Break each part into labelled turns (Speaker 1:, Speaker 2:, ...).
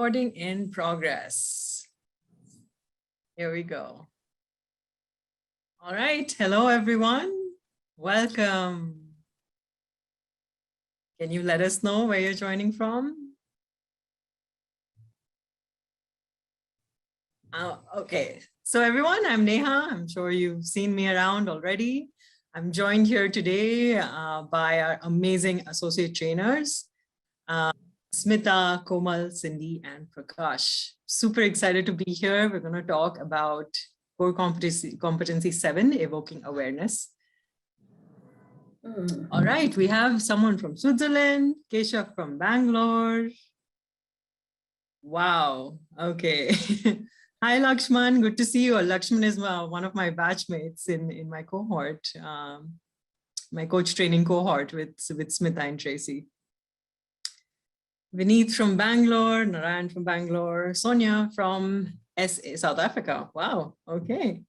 Speaker 1: Recording in progress. Here we go. All right. Hello, everyone. Welcome. Can you let us know where you're joining from? Okay. So everyone, I'm Neha. I'm sure you've seen me around already. I'm joined here today by our amazing associate trainers. Smita, Komal, Cindy, and Prakash. Super excited to be here. We're going to talk about core competency 7, evoking awareness. All right, we have someone from Switzerland, Keshav from Bangalore. Wow, okay. Hi, Lakshman, good to see you. Lakshman is one of my batchmates in my cohort, my coach training cohort with Smita and Tracy. Vineet from Bangalore, Narayan from Bangalore, Sonia from SA, South Africa. Wow, okay.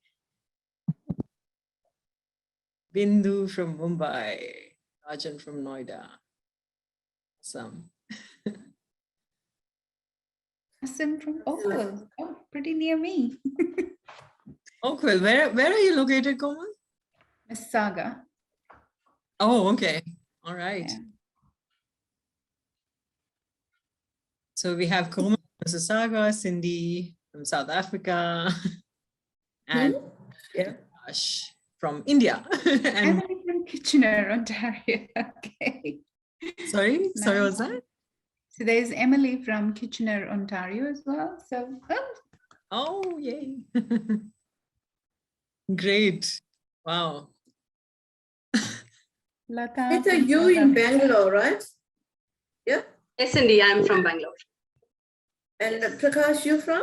Speaker 1: Bindu from Mumbai, Rajan from Noida. Awesome.
Speaker 2: Kasim from Oakville. Oh, pretty near me.
Speaker 1: Oakville, where are you located, Komal?
Speaker 2: Mississauga.
Speaker 1: Oh, okay. All right. Yeah. So we have Komal from Mississauga, Cindy from South Africa, and Ash from India. And
Speaker 2: Emily from Kitchener, Ontario. Okay.
Speaker 1: Sorry, what was that?
Speaker 2: So there's Emily from Kitchener, Ontario as well. So,
Speaker 1: oh yay. Great. Wow.
Speaker 3: Peter, you in Bangalore, right? Yeah.
Speaker 4: Yes, Cindy, I'm from Bangalore.
Speaker 3: And Prakash, you from?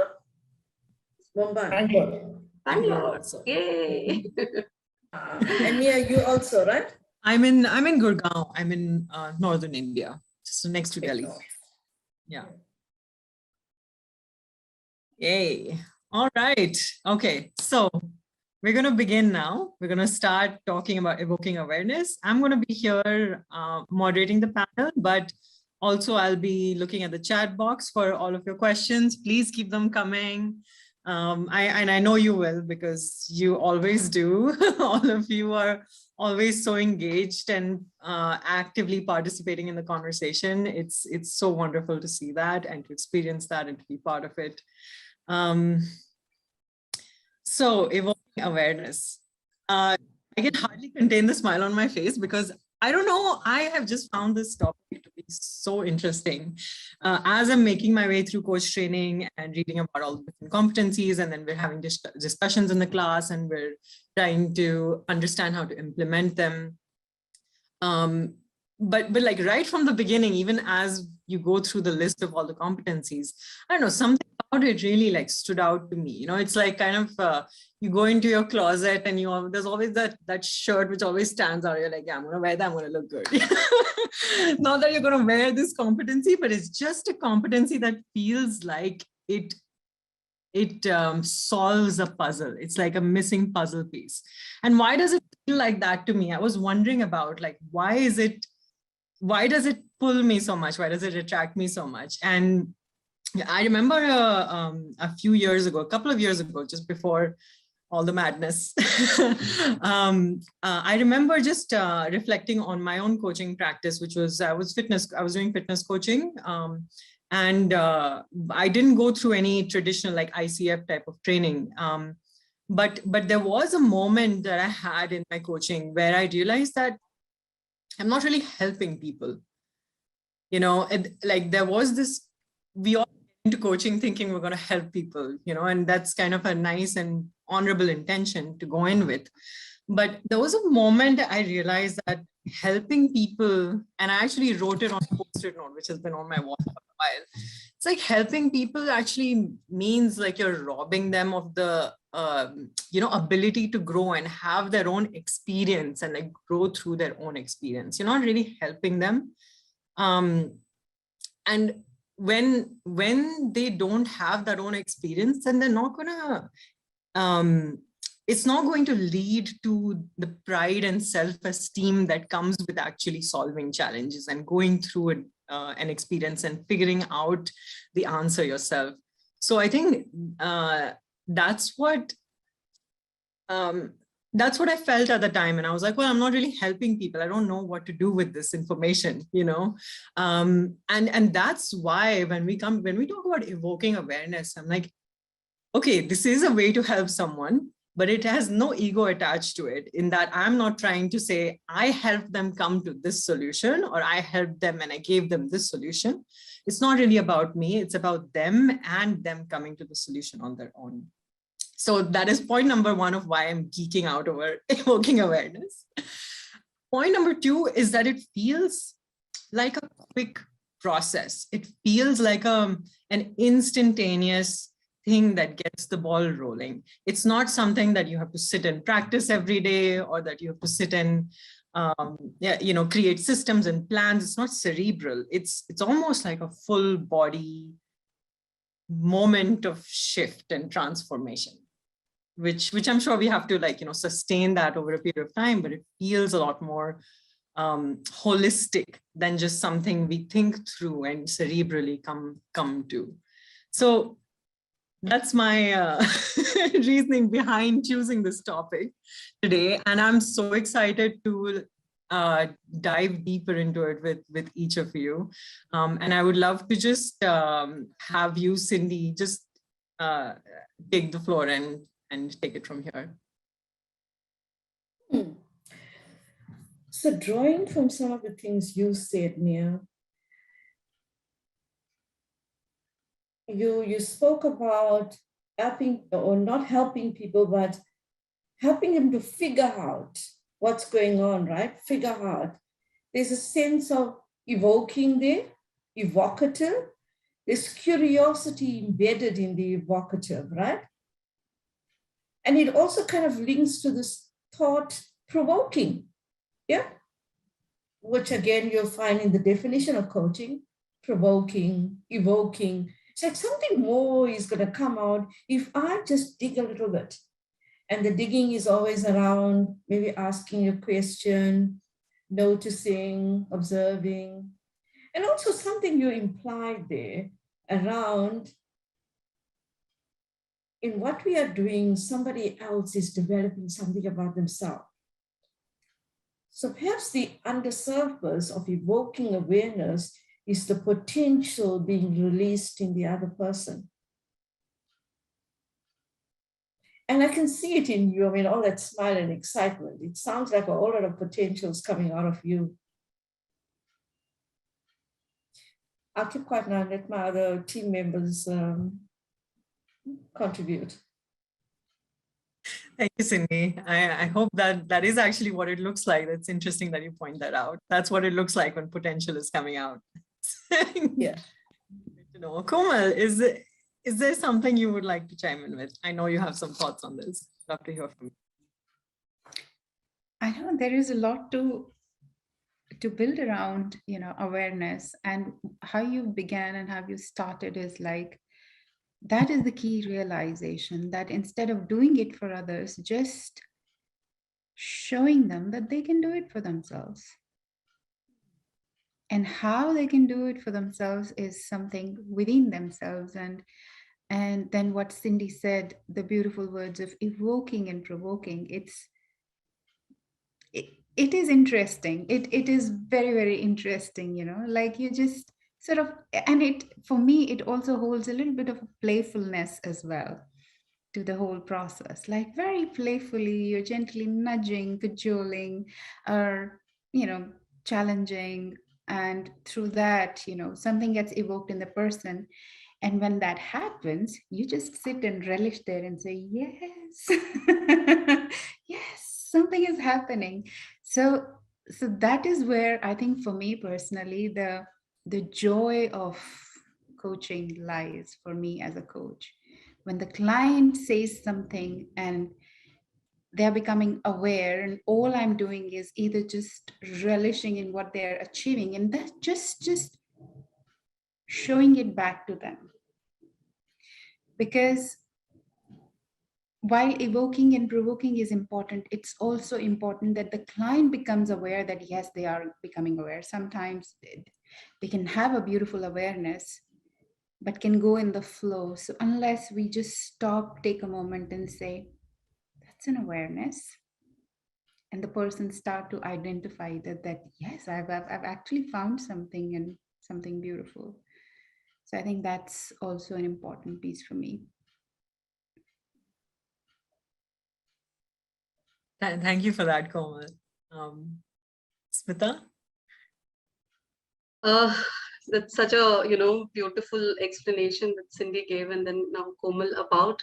Speaker 3: Mumbai.
Speaker 4: Bangalore. Yay.
Speaker 3: And Mia, you also, right?
Speaker 1: I'm in Gurgaon. I'm in northern India, just next to Delhi. Yeah. Yay. All right. Okay. So we're going to begin now. We're going to start talking about evoking awareness. I'm going to be here moderating the panel, but also I'll be looking at the chat box for all of your questions. Please keep them coming. I know you will, because you always do. All of you are always so engaged and actively participating in the conversation. It's so wonderful to see that and to experience that and to be part of it. So evoking awareness. I can hardly contain the smile on my face because I don't know, I have just found this topic to be so interesting. As I'm making my way through coach training and reading about all the different competencies, and then we're having discussions in the class and we're trying to understand how to implement them. But like right from the beginning, even as you go through the list of all the competencies, I don't know, something about it really like stood out to me. You know, it's like kind of, you go into your closet and there's always that shirt which always stands out. You're like, yeah, I'm going to wear that. I'm going to look good. Not that you're going to wear this competency, but it's just a competency that feels like it solves a puzzle. It's like a missing puzzle piece. And why does it feel like that to me? I was wondering about like, why does it pull me so much? Why does it attract me so much? And I remember a couple of years ago, just before all the madness, I remember just reflecting on my own coaching practice, which was, I was doing fitness coaching. And I didn't go through any traditional like ICF type of training. But there was a moment that I had in my coaching where I realized that I'm not really helping people. You know, like there was this, we all into coaching thinking we're going to help people, you know, and that's kind of a nice and honorable intention to go in with. But there was a moment I realized that helping people, and I actually wrote it on a post-it note, which has been on my wall for a while. It's like helping people actually means like you're robbing them of the, you know, ability to grow and have their own experience and like grow through their own experience. You're not really helping them. And when they don't have that own experience, then they're not gonna, it's not going to lead to the pride and self-esteem that comes with actually solving challenges and going through it an experience and figuring out the answer yourself. So I think that's what I felt at the time. And I was like, well, I'm not really helping people. I don't know what to do with this information, you know? And that's why when we talk about evoking awareness, I'm like, okay, this is a way to help someone, but it has no ego attached to it, in that I'm not trying to say I helped them come to this solution, or I helped them and I gave them this solution. It's not really about me. It's about them and them coming to the solution on their own. So that is point number one of why I'm geeking out over evoking awareness. Point number two is that it feels like a quick process. It feels like an instantaneous thing that gets the ball rolling. It's not something that you have to sit and practice every day, or that you have to sit and create systems and plans. It's not cerebral. It's almost like a full body moment of shift and transformation, which I'm sure we have to sustain that over a period of time, but it feels a lot more holistic than just something we think through and cerebrally come to. So that's my reasoning behind choosing this topic today. And I'm so excited to dive deeper into it with each of you. And I would love to just have you, Cindy, just take the floor and take it from here.
Speaker 3: So drawing from some of the things you said, Nia, you spoke about helping, or not helping people, but helping them to figure out what's going on, right? Figure out. There's a sense of evoking there, evocative. There's curiosity embedded in the evocative, right? And it also kind of links to this thought provoking, yeah? Which again, you'll find in the definition of coaching, provoking, evoking. It's like something more is going to come out if I just dig a little bit. And the digging is always around maybe asking a question, noticing, observing. And also something you implied there around, in what we are doing, somebody else is developing something about themselves. So perhaps the undersurface of evoking awareness is the potential being released in the other person. And I can see it in you. I mean, all that smile and excitement. It sounds like a whole lot of potentials coming out of you. I'll keep quiet now and let my other team members contribute.
Speaker 1: Thank you, Cindy. I hope that is actually what it looks like. That's interesting that you point that out. That's what it looks like when potential is coming out.
Speaker 3: Yeah.
Speaker 1: You know, Komal, is there something you would like to chime in with? I know you have some thoughts on this. Love to hear from you.
Speaker 2: I know there is a lot to build around, awareness, and how you began and how you started is like, that is the key realization, that instead of doing it for others, just showing them that they can do it for themselves. And how they can do it for themselves is something within themselves. And then what Cindy said, the beautiful words of evoking and provoking, it is interesting. It is very, very interesting, like you just sort of, and for me, it also holds a little bit of playfulness as well to the whole process. Like very playfully, you're gently nudging, cajoling, or, challenging. And through that, something gets evoked in the person. And when that happens, you just sit and relish there and say, yes, yes, something is happening. So that is where I think for me personally, the joy of coaching lies for me as a coach. When the client says something and they're becoming aware, and all I'm doing is either just relishing in what they're achieving, and that's just showing it back to them. Because while evoking and provoking is important, it's also important that the client becomes aware that, yes, they are becoming aware. Sometimes They can have a beautiful awareness, but can go in the flow. So unless we just stop, take a moment and say, that's an awareness, and the person start to identify that yes, I've actually found something, and something beautiful. So I think that's also an important piece for me.
Speaker 1: Thank you for that, Komal. Smita?
Speaker 4: That's such a, you know, beautiful explanation that Cindy gave, and then now Komal, about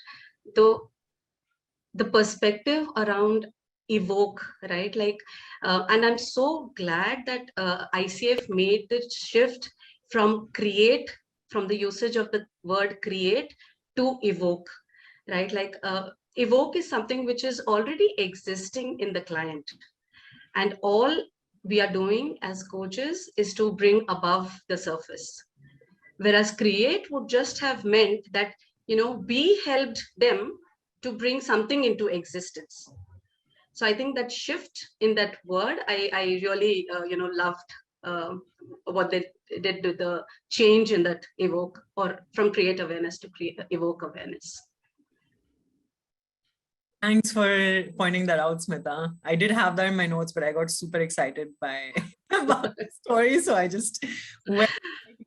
Speaker 4: the perspective around evoke, right? Like, and I'm so glad that ICF made the shift from create, from the usage of the word create to evoke, right? Like, evoke is something which is already existing in the client, and all we are doing as coaches is to bring above the surface. Whereas create would just have meant that, you know, we helped them to bring something into existence. So I think that shift in that word, I really, you know, loved what they did with the change in that evoke, or from create awareness to evoke awareness.
Speaker 1: Thanks for pointing that out, Smita. I did have that in my notes, but I got super excited by about the story, so I just went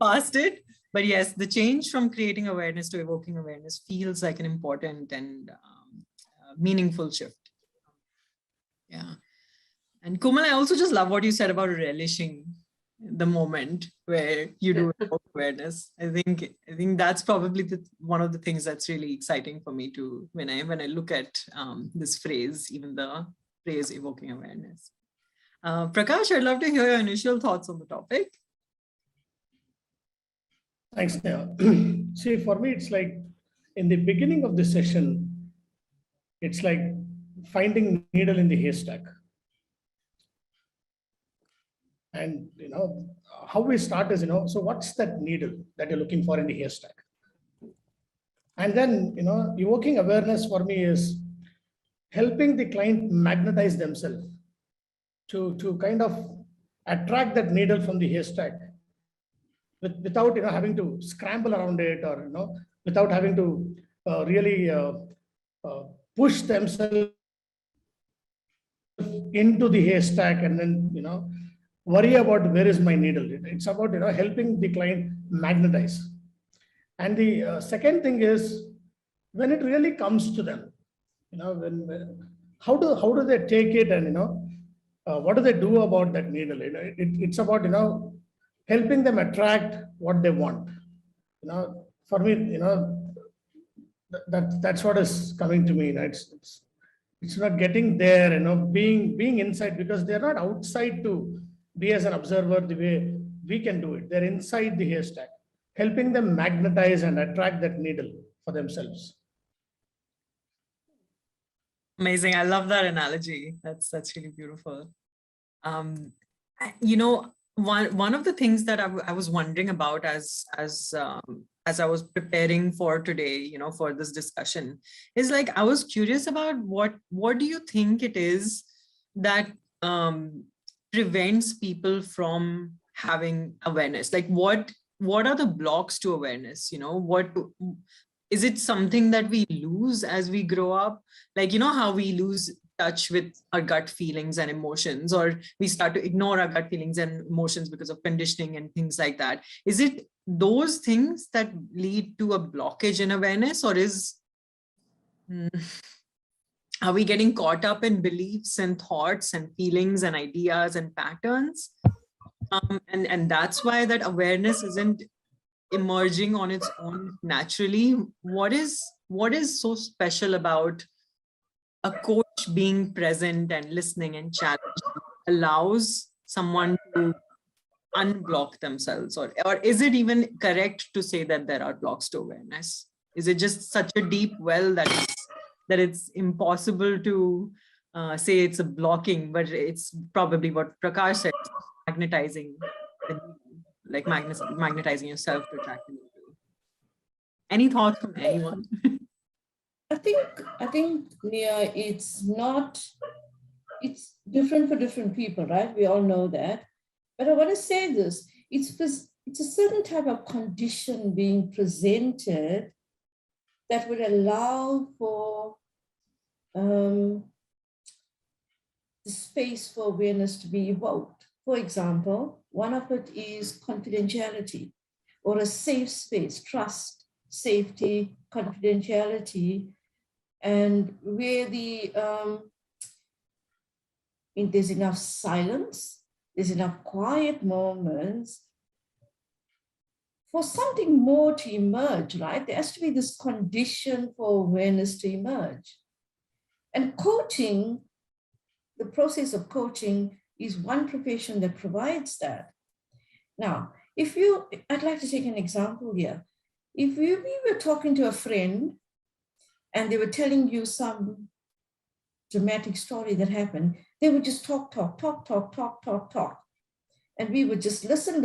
Speaker 1: past it. But yes, the change from creating awareness to evoking awareness feels like an important and meaningful shift. Yeah. And Komal, I also just love what you said about relishing the moment where you do awareness. I think that's probably one of the things that's really exciting for me too, when I look at this phrase, even the phrase evoking awareness. Prakash, I'd love to hear your initial thoughts on the topic.
Speaker 5: Thanks, Neha. See, for me, it's like in the beginning of the session, it's like finding needle in the haystack. And, you know, how we start is, you know, so what's that needle that you're looking for in the haystack? And then, you know, evoking awareness for me is helping the client magnetize themselves to kind of attract that needle from the haystack without, you know, having to scramble around it, or, you know, without having to really push themselves into the haystack and then, you know, worry about where is my needle. It's about, you know, helping the client magnetize. And the second thing is, when it really comes to them, you know, how do they take it, and, you know, what do they do about that needle? You know, it's about, you know, helping them attract what they want. You know, for me, you know, that's what is coming to me. You know, it's not getting there, you know, being inside, because they're not outside to be as an observer the way we can do it. They're inside the haystack, helping them magnetize and attract that needle for themselves.
Speaker 1: Amazing. I love that analogy. That's really beautiful. You know, one of the things that I was wondering about as I was preparing for today, you know, for this discussion, is like, I was curious about what do you think it is that prevents people from having awareness? Like, what are the blocks to awareness? You know, what is it? Something that we lose as we grow up? Like, you know, how we lose touch with our gut feelings and emotions, or we start to ignore our gut feelings and emotions because of conditioning and things like that. Is it those things that lead to a blockage in awareness, or are we getting caught up in beliefs and thoughts and feelings and ideas and patterns? And that's why that awareness isn't emerging on its own naturally. What is so special about a coach being present and listening and challenging allows someone to unblock themselves? Or is it even correct to say that there are blocks to awareness? Is it just such a deep well that it's impossible to say it's a blocking, but it's probably what Prakash said, magnetizing, like magnetizing yourself to attract the needle. Any thoughts from anyone?
Speaker 3: I think Nia, it's different for different people, right? We all know that. But I want to say this, it's a certain type of condition being presented that would allow for the space for awareness to be evoked. For example, one of it is confidentiality, or a safe space, trust, safety, confidentiality, and where there's enough silence, there's enough quiet moments for something more to emerge, right? There has to be this condition for awareness to emerge. And coaching, the process of coaching is one profession that provides that. Now, I'd like to take an example here. If we were talking to a friend and they were telling you some dramatic story that happened, they would just talk. And we would just listen,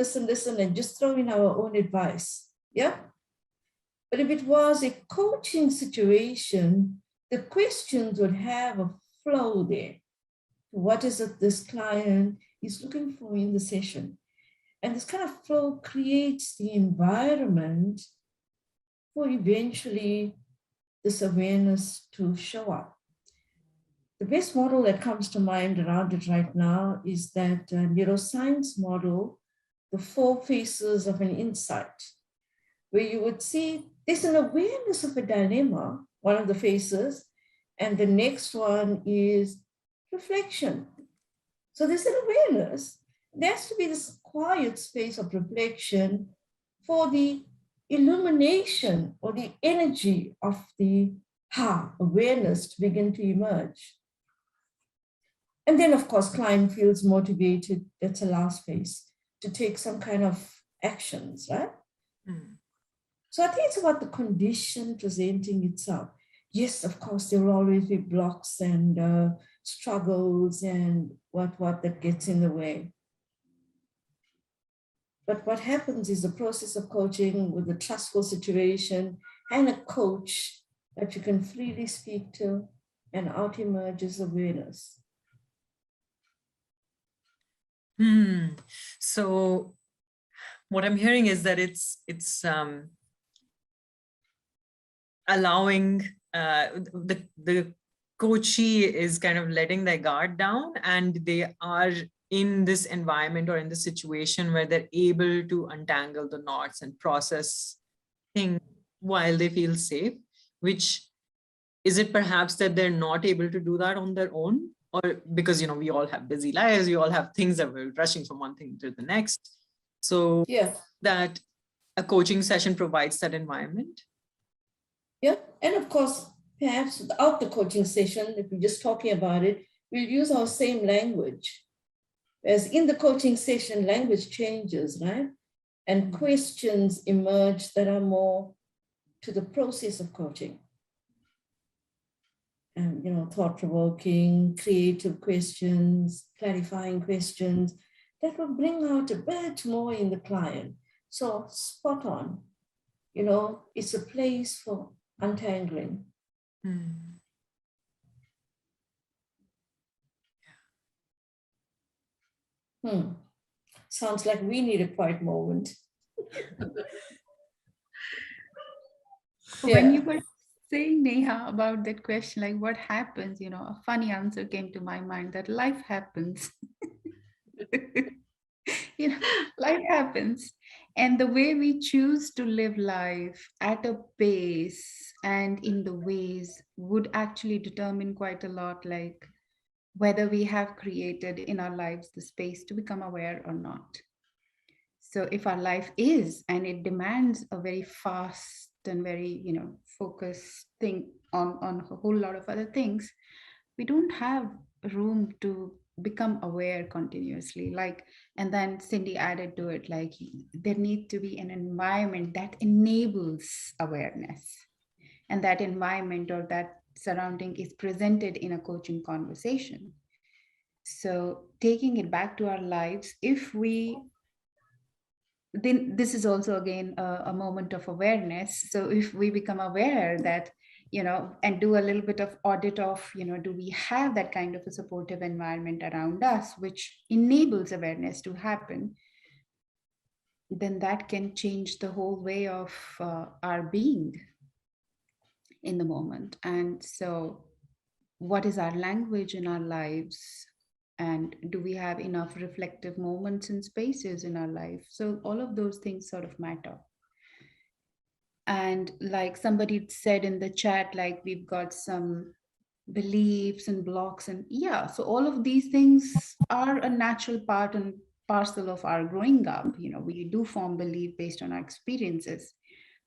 Speaker 3: and just throw in our own advice. Yeah. But if it was a coaching situation, the questions would have a flow there. What is it this client is looking for in the session? And this kind of flow creates the environment for eventually this awareness to show up. The best model that comes to mind around it right now is that neuroscience model, the 4 phases of an insight, where you would see there's an awareness of a dilemma, one of the phases, and the next one is reflection. So there's an awareness. There has to be this quiet space of reflection for the illumination or the energy of the awareness to begin to emerge. And then, of course, client feels motivated, that's the last phase, to take some kind of actions, right? Mm. So I think it's about the condition presenting itself. Yes, of course, there will always be blocks and struggles and what that gets in the way. But what happens is the process of coaching with a trustful situation and a coach that you can freely speak to, and out emerges awareness.
Speaker 1: So what I'm hearing is that it's allowing the coachee is kind of letting their guard down, and they are in this environment or in this situation where they're able to untangle the knots and process things while they feel safe. Which is it perhaps that they're not able to do that on their own? Or because, we all have busy lives, we all have things that we're rushing from one thing to the next. So
Speaker 3: yeah,
Speaker 1: that a coaching session provides that environment.
Speaker 3: Yeah, and of course, perhaps without the coaching session, if we're just talking about it, we'll use our same language. Whereas in the coaching session, language changes, right? And questions emerge that are more to the process of coaching. And, thought-provoking, creative questions, clarifying questions, that will bring out a bit more in the client. So spot on, it's a place for untangling. Sounds like we need a quiet moment.
Speaker 2: When you were saying, Neha, about that question, like what happens, a funny answer came to my mind, that life happens. Life happens. And the way we choose to live life at a pace and in the ways would actually determine quite a lot, like whether we have created in our lives the space to become aware or not. So if our life is, and it demands a very fast and very, focused thing on a whole lot of other things, we don't have room to become aware continuously. And then Cindy added to it, like there needs to be an environment that enables awareness, and that environment or that surrounding is presented in a coaching conversation. So taking it back to our lives, then this is also again a moment of awareness. So if we become aware that, and do a little bit of audit of, do we have that kind of a supportive environment around us, which enables awareness to happen? then that can change the whole way of our being in the moment. And so, what is our language in our lives? And do we have enough reflective moments and spaces in our life? So, all of those things sort of matter. And like somebody said in the chat, like we've got some beliefs and blocks, and yeah, so all of these things are a natural part and parcel of our growing up. You know, we do form belief based on our experiences,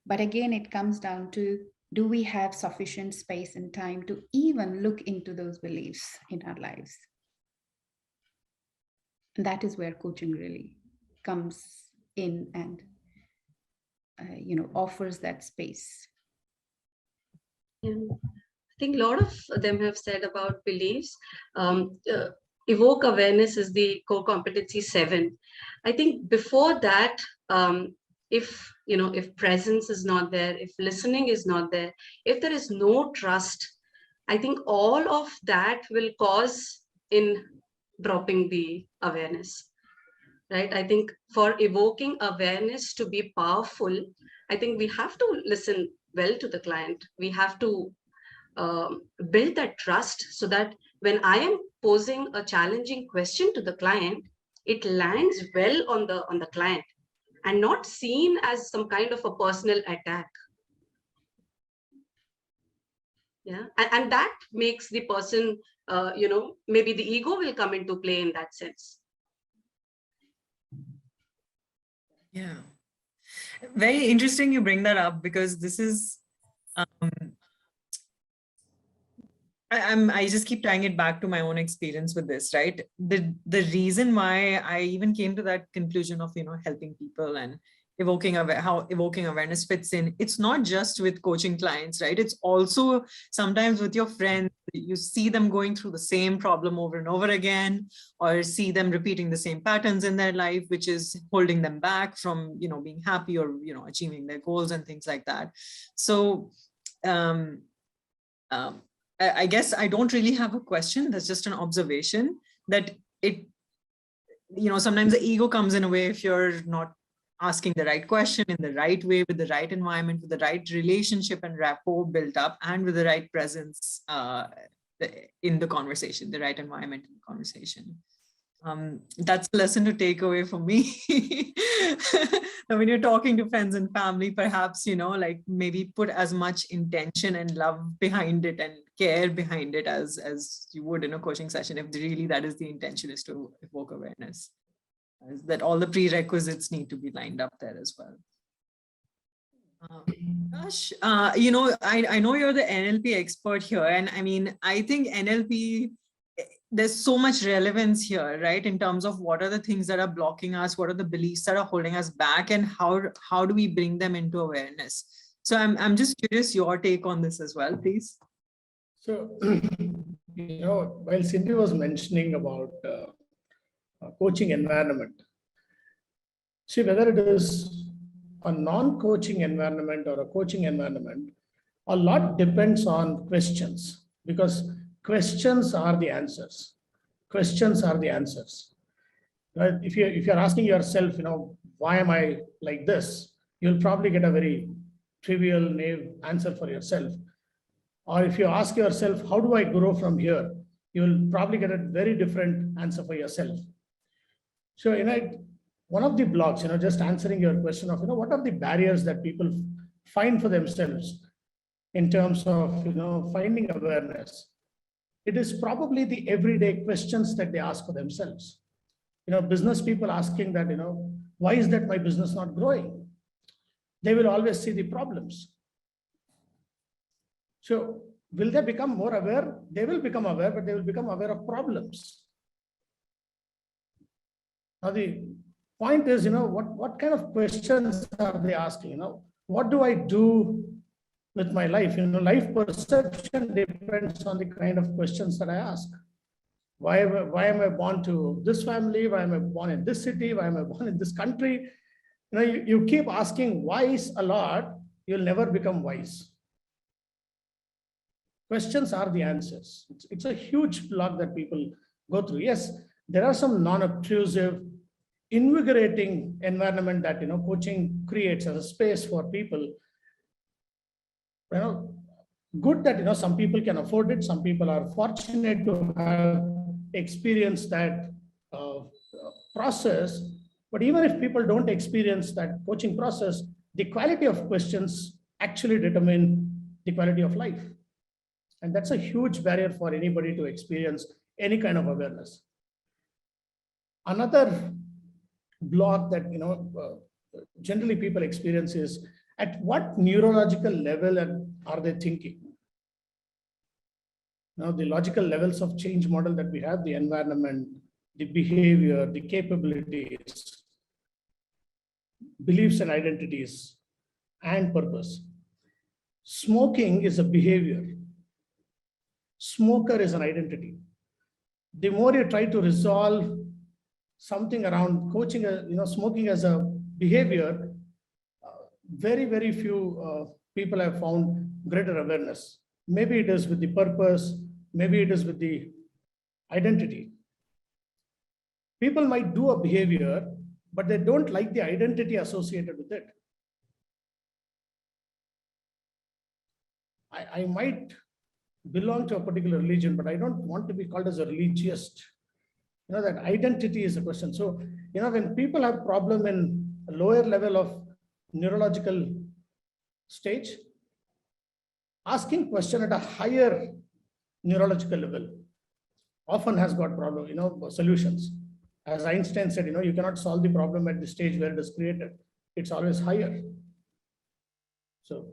Speaker 2: but again, it comes down to, do we have sufficient space and time to even look into those beliefs in our lives? And that is where coaching really comes in and offers that space.
Speaker 4: Yeah. I think a lot of them have said about beliefs. Evoke awareness is the core competency 7. I think before that, if presence is not there, if listening is not there, if there is no trust, I think all of that will cause in dropping the awareness. Right? I think for evoking awareness to be powerful, I think we have to listen well to the client. We have to build that trust so that when I am posing a challenging question to the client, it lands well on the client and not seen as some kind of a personal attack. Yeah, and that makes the person, maybe the ego will come into play in that sense.
Speaker 1: Yeah, very interesting you bring that up, because this is I just keep tying it back to my own experience with this, right? The reason why I even came to that conclusion of helping people and how evoking awareness fits in, it's not just with coaching clients, right? It's also sometimes with your friends. You see them going through the same problem over and over again, or see them repeating the same patterns in their life, which is holding them back from being happy or achieving their goals and things like that. So I guess I don't really have a question. That's just an observation that sometimes the ego comes in a way if you're not asking the right question in the right way, with the right environment, with the right relationship and rapport built up, and with the right presence in the conversation, the right environment in the conversation. That's a lesson to take away for me. When you're talking to friends and family, perhaps, like maybe put as much intention and love behind it and care behind it as you would in a coaching session, if really that is the intention, is to evoke awareness. That all the prerequisites need to be lined up there as well. Gosh, I know you're the NLP expert here, and I mean, I think NLP, there's so much relevance here, right? In terms of what are the things that are blocking us, what are the beliefs that are holding us back, and how do we bring them into awareness? So I'm just curious your take on this as well, please.
Speaker 5: So, while Cindy was mentioning about coaching environment, see, whether it is a non-coaching environment or a coaching environment, a lot depends on questions, because questions are the answers. Questions are the answers. Right? If you're asking yourself, why am I like this, you'll probably get a very trivial, naive answer for yourself. Or if you ask yourself, how do I grow from here, you'll probably get a very different answer for yourself. So, one of the blocks, just answering your question of, what are the barriers that people find for themselves in terms of, finding awareness? It is probably the everyday questions that they ask for themselves. Business people asking that, why is that my business not growing? They will always see the problems. So will they become more aware? They will become aware, but they will become aware of problems. Now the point is, what kind of questions are they asking? What do I do with my life? Life perception depends on the kind of questions that I ask. Why am I born to this family? Why am I born in this city? Why am I born in this country? You keep asking whys a lot, you'll never become wise. Questions are the answers. It's a huge block that people go through. Yes, there are some non-obtrusive, invigorating environment that, coaching creates as a space for people, good that, some people can afford it. Some people are fortunate to have experienced that process. But even if people don't experience that coaching process, the quality of questions actually determine the quality of life. And that's a huge barrier for anybody to experience any kind of awareness. Another block that, generally people experience is, at what neurological level are they thinking? Now, the logical levels of change model that we have, the environment, the behavior, the capabilities, beliefs and identities, and purpose. Smoking is a behavior. Smoker is an identity. The more you try to resolve something around coaching, smoking as a behavior, very, very few people have found greater awareness. Maybe it is with the purpose, maybe it is with the identity. People might do a behavior, but they don't like the identity associated with it. I might belong to a particular religion, but I don't want to be called as a religionist. That identity is a question. So, when people have problem in a lower level of neurological stage, asking question at a higher neurological level often has got problem, solutions. As Einstein said, you cannot solve the problem at the stage where it is created. It's always higher. So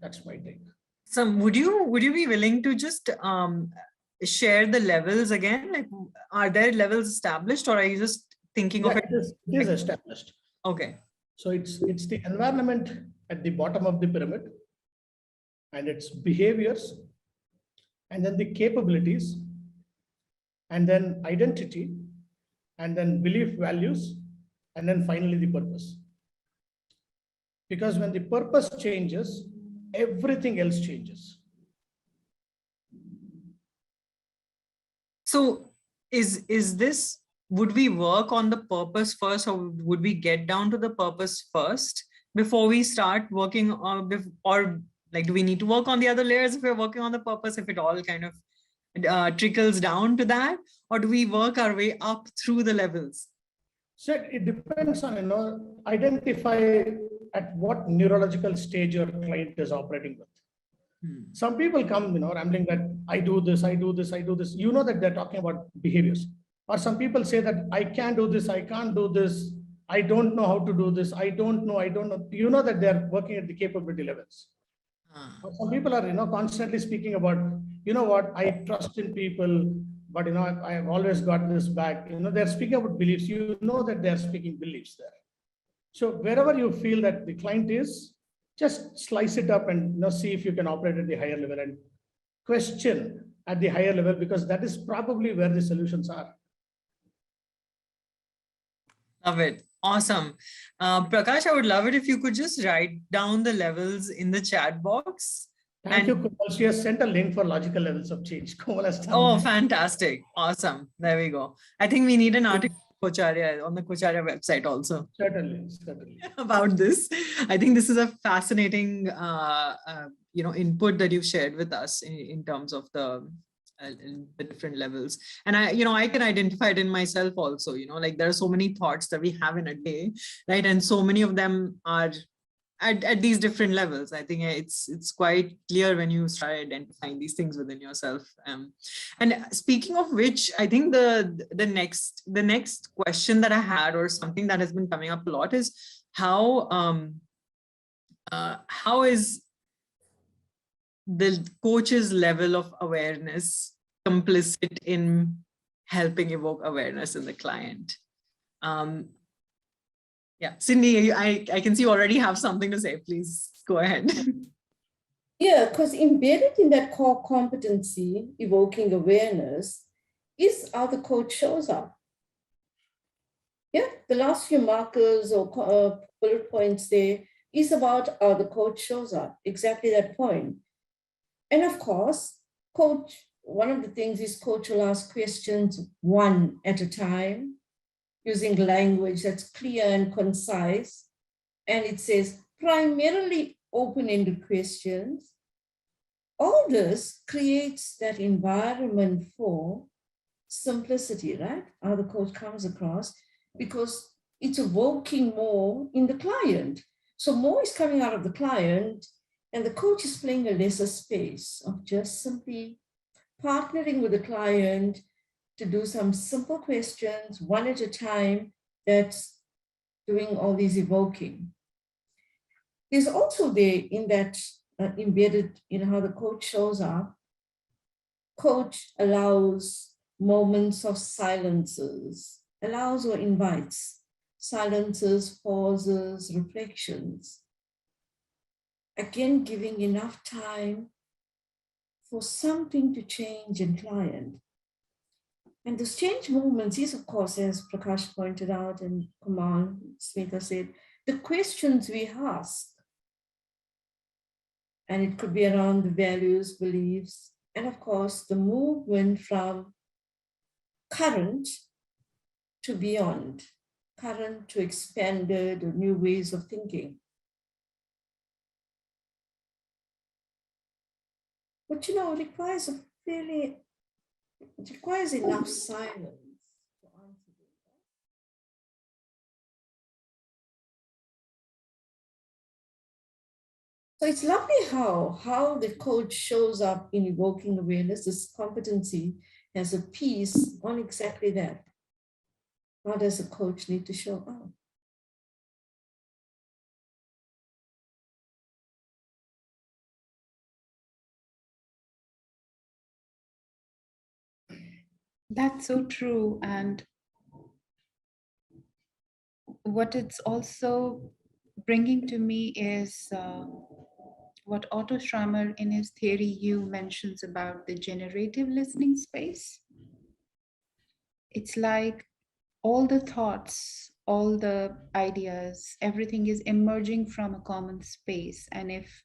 Speaker 5: that's my take.
Speaker 1: So would you be willing to just share the levels again? Like, are there levels established, or are you just thinking of it?
Speaker 5: It is established.
Speaker 1: Okay.
Speaker 5: So it's the environment at the bottom of the pyramid, and its behaviors, and then the capabilities, and then identity, and then belief values, and then finally the purpose. Because when the purpose changes, everything else changes.
Speaker 1: So is this, would we work on the purpose first, or would we get down to the purpose first before we start working on, or like, do we need to work on the other layers if we're working on the purpose, if it all kind of trickles down to that, or do we work our way up through the levels?
Speaker 5: So it depends on, identify at what neurological stage your client is operating with. Some people come, rambling that I do this, I do this, I do this. That they're talking about behaviors. Or some people say that I can't do this, I can't do this, I don't know how to do this, I don't know. That they're working at the capability levels. Some people are, constantly speaking about, I trust in people, but, I've always got this back. They're speaking about beliefs. That they're speaking beliefs there. So wherever you feel that the client is, just slice it up and see if you can operate at the higher level and question at the higher level, because that is probably where the solutions are.
Speaker 1: Love it. Awesome. Prakash, I would love it if you could just write down the levels in the chat box.
Speaker 5: Thank you, Komal. She has sent a link for logical levels of change. Komal has done.
Speaker 1: Oh, fantastic. Awesome. There we go. I think we need an article on the Coacharya website also.
Speaker 5: Certainly.
Speaker 1: About this. I think this is a fascinating, input that you've shared with us in terms of the different levels. And I can identify it in myself also, like there are so many thoughts that we have in a day, right? And so many of them are at these different levels. I think it's quite clear when you start identifying these things within yourself. And speaking of which, I think the next question that I had, or something that has been coming up a lot, is how is the coach's level of awareness complicit in helping evoke awareness in the client? Yeah, Cindy, I can see you already have something to say. Please go ahead.
Speaker 3: Yeah, because embedded in that core competency, evoking awareness, is how the coach shows up. Yeah, the last few markers or bullet points there is about how the coach shows up, exactly that point. And of course, coach, one of the things is coach will ask questions one at a time. using language that's clear and concise. And it says primarily open-ended questions. All this creates that environment for simplicity, right? How the coach comes across, because it's evoking more in the client. So more is coming out of the client, and the coach is playing a lesser space of just simply partnering with the client to do some simple questions, one at a time, that's doing all these evoking. There's also there in that embedded in how the coach shows up, coach allows moments of silences, allows or invites silences, pauses, reflections. Again, giving enough time for something to change in client. And those change moments is, of course, as Prakash pointed out and Kamal Smita said, the questions we ask. And it could be around the values, beliefs, and of course, the movement from current to beyond, current to expanded or new ways of thinking. But it requires it requires enough silence to answer them. So it's lovely how the coach shows up in evoking awareness. This competency has a piece on exactly that. How does a coach need to show up?
Speaker 2: That's so true. And what it's also bringing to me is what Otto Schrammer in his theory U mentions about the generative listening space. It's like all the thoughts, all the ideas, everything is emerging from a common space. And if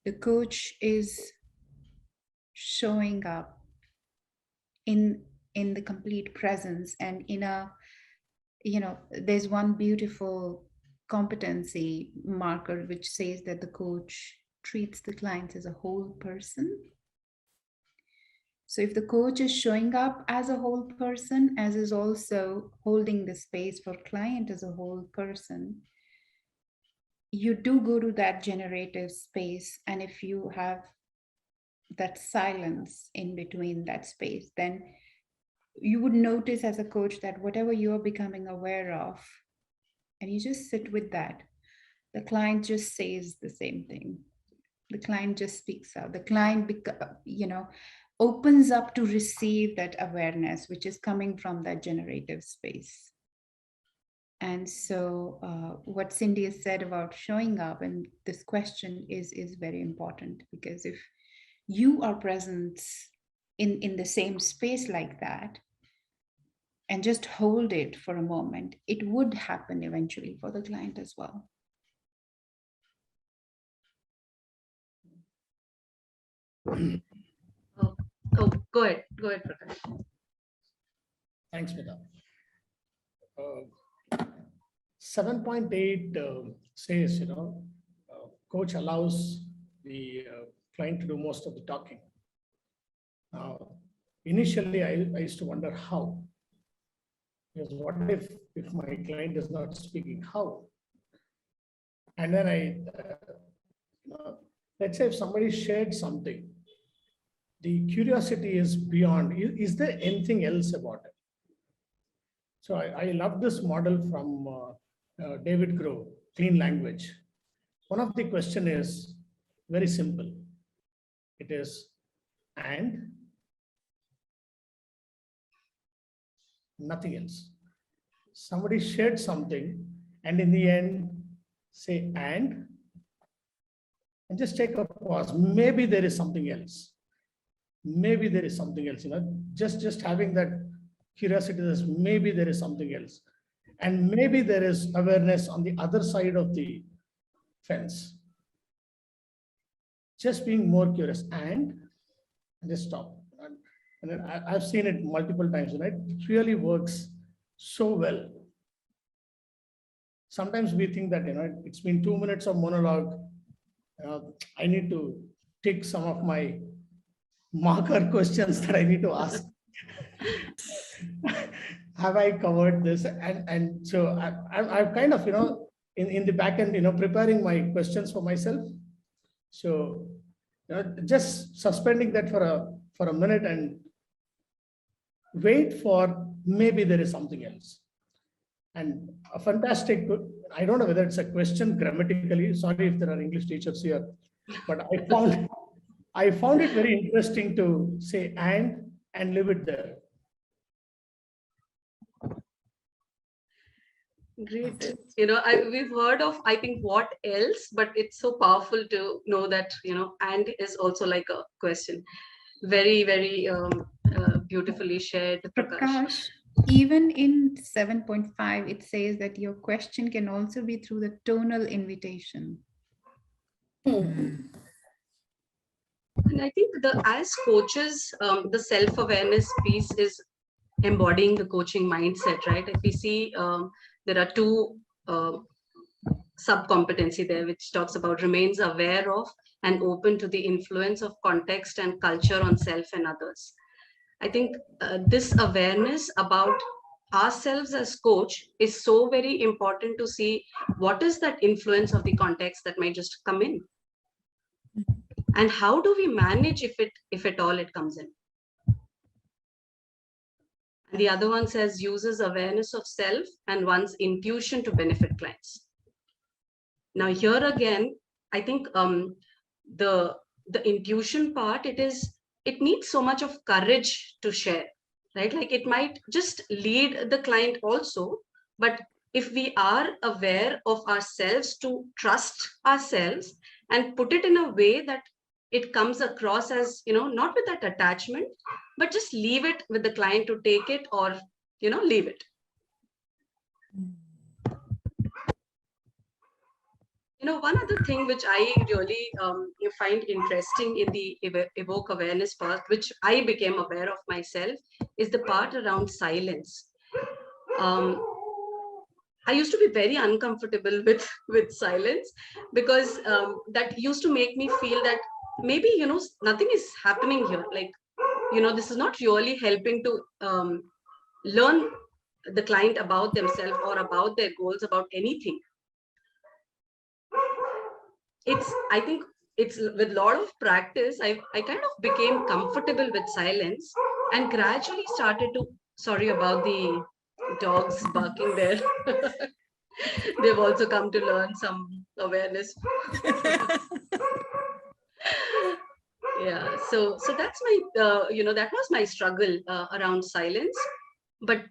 Speaker 2: the coach is showing up in the complete presence and in a, there's one beautiful competency marker which says that the coach treats the client as a whole person. So if the coach is showing up as a whole person, as is also holding the space for client as a whole person, you do go to that generative space. And if you have that silence in between that space, then you would notice as a coach that whatever you're becoming aware of, and you just sit with that, the client just says the same thing. The client just speaks out. The client, opens up to receive that awareness, which is coming from that generative space. And so what Cindy has said about showing up and this question is very important, because if you are present in the same space like that and just hold it for a moment, it would happen eventually for the client as well.
Speaker 4: Oh, go ahead, Prakash.
Speaker 5: Thanks, Smita. 7.8 says, coach allows the client to do most of the talking. Initially, I used to wonder how. Because what if my client is not speaking? How? And then let's say if somebody shared something, the curiosity is beyond. Is there anything else about it? So I love this model from David Grove, Clean Language. One of the question is very simple. It is, and nothing else. Somebody shared something, and in the end, say and just take a pause. Maybe there is something else. Maybe there is something else. Just having that curiosity is maybe there is something else, and maybe there is awareness on the other side of the fence. Just being more curious and just stop. And then I've seen it multiple times, right? It really works so well. Sometimes we think that, it's been 2 minutes of monologue. I need to take some of my marker questions that I need to ask. Have I covered this? And so I've kind of, in the back end, preparing my questions for myself. So, just suspending that for a minute and wait for maybe there is something else. And a fantastic, I don't know whether it's a question grammatically, sorry if there are English teachers here, but I found it very interesting to say and leave it there.
Speaker 4: Great. We've heard of, I think, what else, but it's so powerful to know that, and is also like a question. Very, very beautifully shared, Prakash.
Speaker 2: Prakash, even in 7.5, it says that your question can also be through the tonal invitation.
Speaker 3: Hmm.
Speaker 4: And I think as coaches, the self-awareness piece is embodying the coaching mindset, right? If we see there are two sub-competency there, which talks about remains aware of and open to the influence of context and culture on self and others. I think this awareness about ourselves as coach is so very important to see what is that influence of the context that might just come in. And how do we manage if at all it comes in? And the other one says uses awareness of self and one's intuition to benefit clients. Now here again, I think the intuition part, it needs so much of courage to share, right? Like it might just lead the client also, but if we are aware of ourselves, to trust ourselves and put it in a way that it comes across as, not with that attachment, but just leave it with the client to take it or, leave it. One other thing which I really find interesting in the evoke awareness part, which I became aware of myself, is the part around silence. I used to be very uncomfortable with silence because that used to make me feel that maybe, nothing is happening here. Like, this is not really helping to learn the client about themselves or about their goals, about anything. I think it's with a lot of practice, I kind of became comfortable with silence and gradually started to, sorry about the dogs barking there. They've also come to learn some awareness. Yeah, so that's my, that was my struggle around silence. But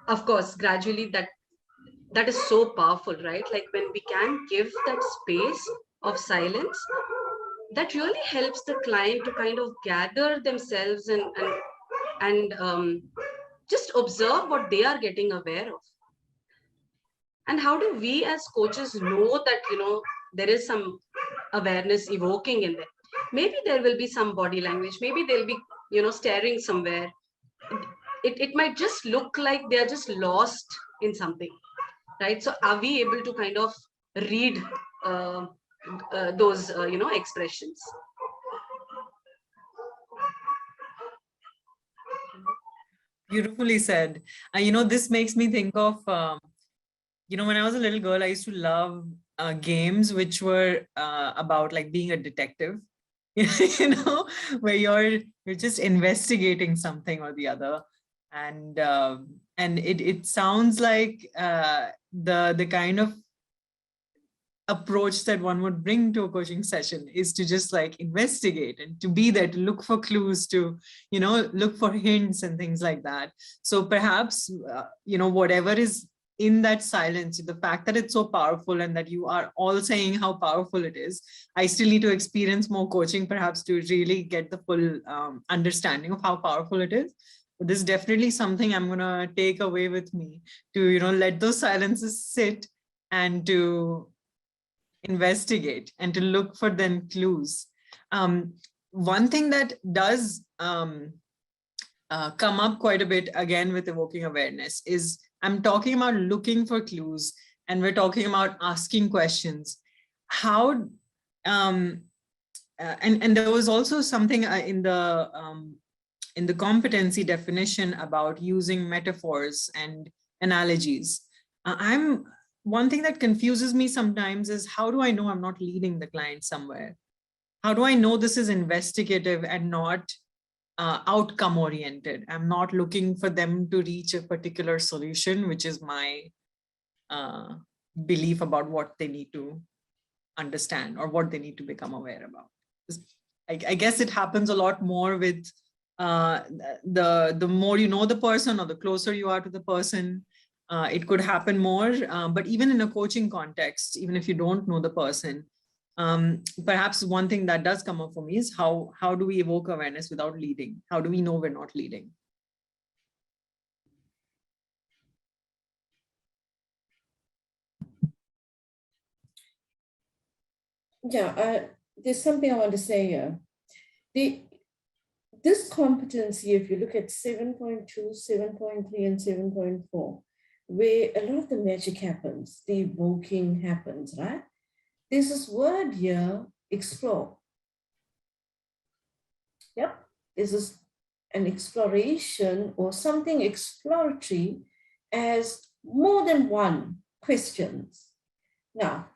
Speaker 4: of course, gradually that is so powerful, right? Like when we can give that space of silence, that really helps the client to kind of gather themselves and just observe what they are getting aware of. And how do we as coaches know that, there is some awareness evoking in there? Maybe there will be some body language, maybe they'll be, staring somewhere. It might just look like they're just lost in something, right? So are we able to kind of read those, expressions?
Speaker 1: Beautifully said. This makes me think of, when I was a little girl, I used to love games which were about like being a detective, where you're just investigating something or the other. And it sounds like the kind of approach that one would bring to a coaching session is to just like investigate and to be there, to look for clues, to, look for hints and things like that. So perhaps, whatever is in that silence, the fact that it's so powerful and that you are all saying how powerful it is, I still need to experience more coaching perhaps to really get the full understanding of how powerful it is. But this is definitely something I'm going to take away with me, to, let those silences sit and to investigate and to look for then clues. One thing that does come up quite a bit again with evoking awareness is I'm talking about looking for clues, and we're talking about asking questions. How, and there was also something in the competency definition about using metaphors and analogies. One thing that confuses me sometimes is, how do I know I'm not leading the client somewhere? How do I know this is investigative and not outcome oriented? I'm not looking for them to reach a particular solution, which is my belief about what they need to understand or what they need to become aware about. I guess it happens a lot more with the more you know the person, or the closer you are to the person, it could happen more. But even in a coaching context, even if you don't know the person, perhaps one thing that does come up for me is how do we evoke awareness without leading? How do we know we're not leading?
Speaker 3: Yeah, there's something I want to say here. This competency, if you look at 7.2, 7.3, and 7.4, where a lot of the magic happens, the evoking happens, right? There's this word here, explore. Yep, there's an exploration or something exploratory as more than one questions. Now,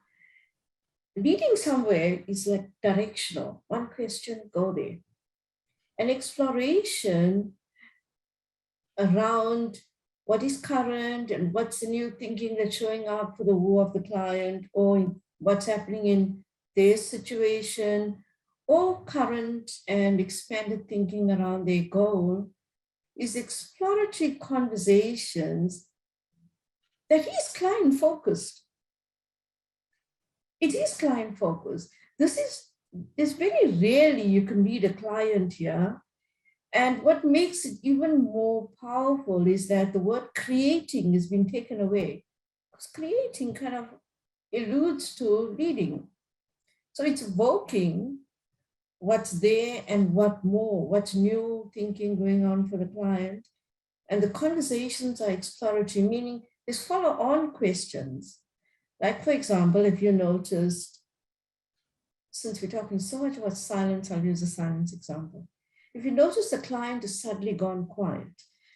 Speaker 3: leading somewhere is like directional. One question, go there. An exploration around what is current and what's the new thinking that's showing up for the woo of the client, or what's happening in their situation, or current and expanded thinking around their goal, is exploratory conversations that is client focused. It is client focused. It's very rarely you can meet a client here. And what makes it even more powerful is that the word creating has been taken away. Because creating kind of alludes to leading. So it's evoking what's there and what more, what's new thinking going on for the client. And the conversations are exploratory, meaning there's follow-on questions. Like, for example, if you noticed, since we're talking so much about silence, I'll use a silence example. If you notice the client has suddenly gone quiet,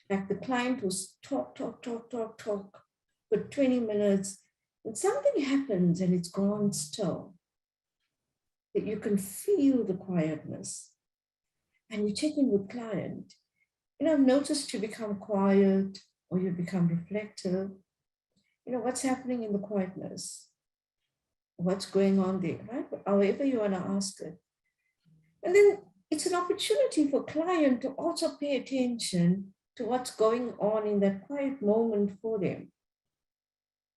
Speaker 3: like the client was talk for 20 minutes, and something happens and it's gone still, that you can feel the quietness. And you check in with client. I've noticed you become quiet or you become reflective. What's happening in the quietness? What's going on there, right? However you want to ask it. And then it's an opportunity for client to also pay attention to what's going on in that quiet moment for them.